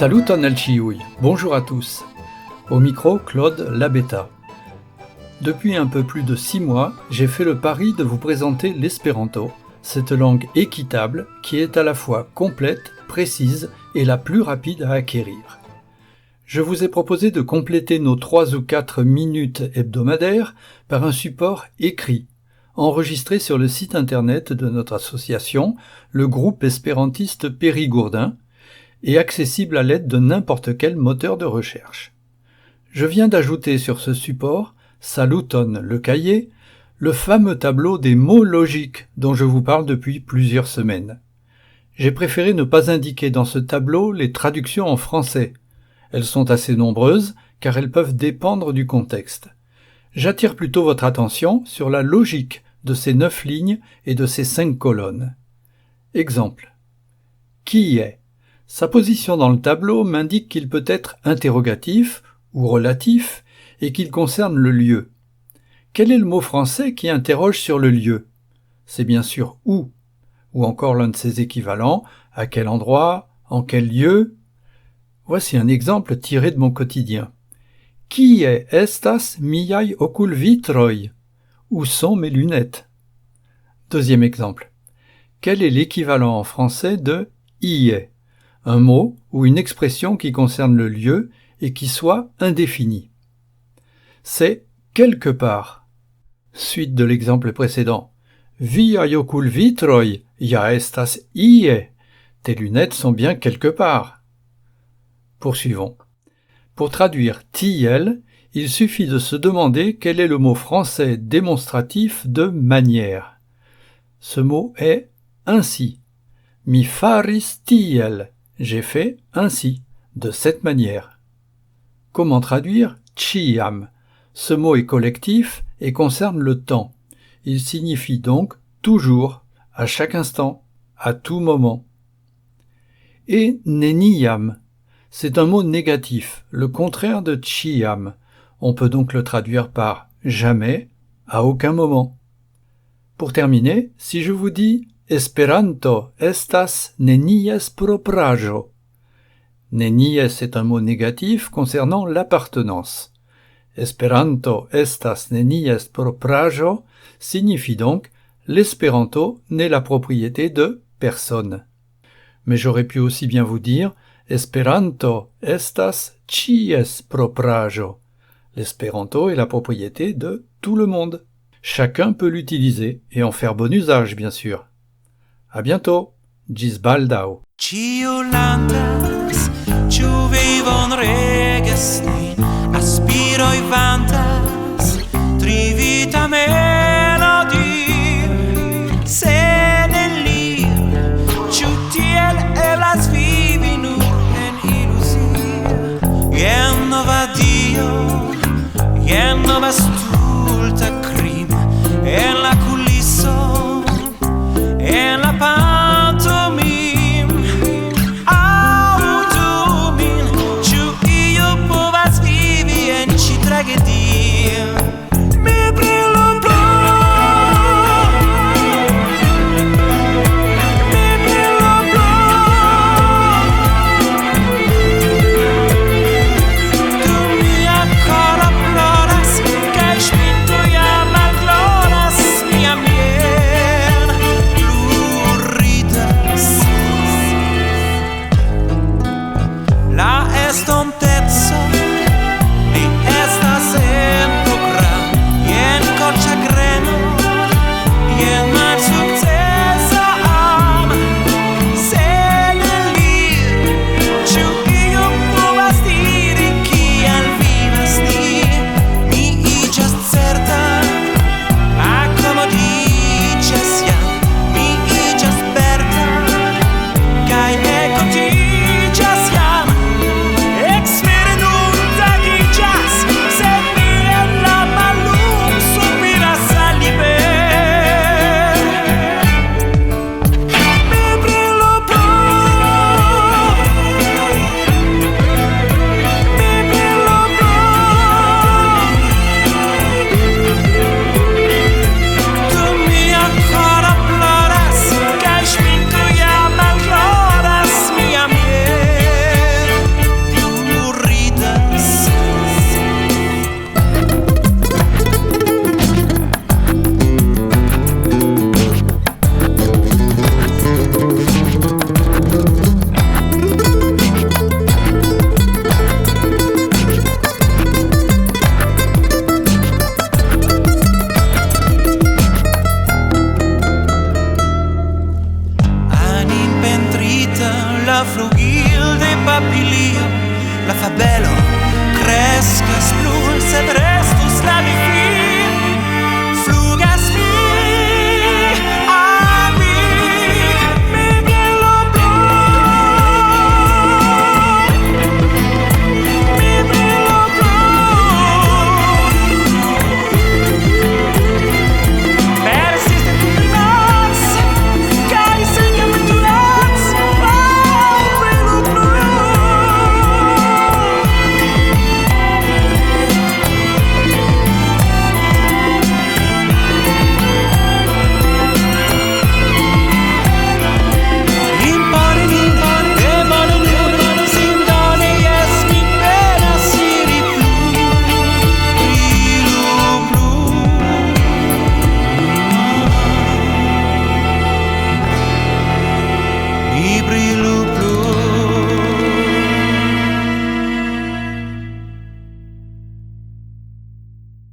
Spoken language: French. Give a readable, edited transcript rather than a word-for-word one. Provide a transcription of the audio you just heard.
Salut Tonel Chioui, bonjour à tous. Au micro, Claude Labetta. Depuis un peu plus de 6 mois, j'ai fait le pari de vous présenter l'espéranto, cette langue équitable qui est à la fois complète, précise et la plus rapide à acquérir. Je vous ai proposé de compléter nos 3 ou 4 minutes hebdomadaires par un support écrit, enregistré sur le site internet de notre association, le groupe espérantiste Périgourdin, et accessible à l'aide de n'importe quel moteur de recherche. Je viens d'ajouter sur ce support, Saluton le cahier, le fameux tableau des mots logiques dont je vous parle depuis plusieurs semaines. J'ai préféré ne pas indiquer dans ce tableau les traductions en français. Elles sont assez nombreuses car elles peuvent dépendre du contexte. J'attire plutôt votre attention sur la logique de ces 9 lignes et de ces 5 colonnes. Exemple. Qui est ? Sa position dans le tableau m'indique qu'il peut être interrogatif ou relatif et qu'il concerne le lieu. Quel est le mot français qui interroge sur le lieu ? C'est bien sûr où, ou encore l'un de ses équivalents, à quel endroit, en quel lieu. Voici un exemple tiré de mon quotidien. Qui est estas miai oculvitroi ? Où sont mes lunettes ? Deuxième exemple. Quel est l'équivalent en français de ie ? Un mot ou une expression qui concerne le lieu et qui soit indéfini. C'est quelque part. Suite de l'exemple précédent. Viai oculvitroi ja estas ie. Tes lunettes sont bien quelque part. Poursuivons. Pour traduire tiel, il suffit de se demander quel est le mot français démonstratif de manière. Ce mot est ainsi. Mi faris tiel. J'ai fait ainsi, de cette manière. Comment traduire ciam ? Ce mot est collectif et concerne le temps. Il signifie donc toujours, à chaque instant, à tout moment. Et neniam, c'est un mot négatif, le contraire de ciam. On peut donc le traduire par jamais, à aucun moment. Pour terminer, si je vous dis Esperanto estas nenies propraĵo. Nenies est un mot négatif concernant l'appartenance. Esperanto estas nenies propraĵo signifie donc l'espéranto n'est la propriété de personne. Mais j'aurais pu aussi bien vous dire Esperanto estas ĉies propraĵo. L'espéranto est la propriété de tout le monde. Chacun peut l'utiliser et en faire bon usage, bien sûr. À bientôt. Gis baldaŭ. Ĉiu landas, ĉu vivon regas ni, aspiroj vantas, trivita melodi, se nelir, ĉu tiel eblas vivi nur en iluzio, jen nova dio, jen nova stulta krim, en la kuliso, en la pantomime. Aŭdu min, ĉu io povas la fa bella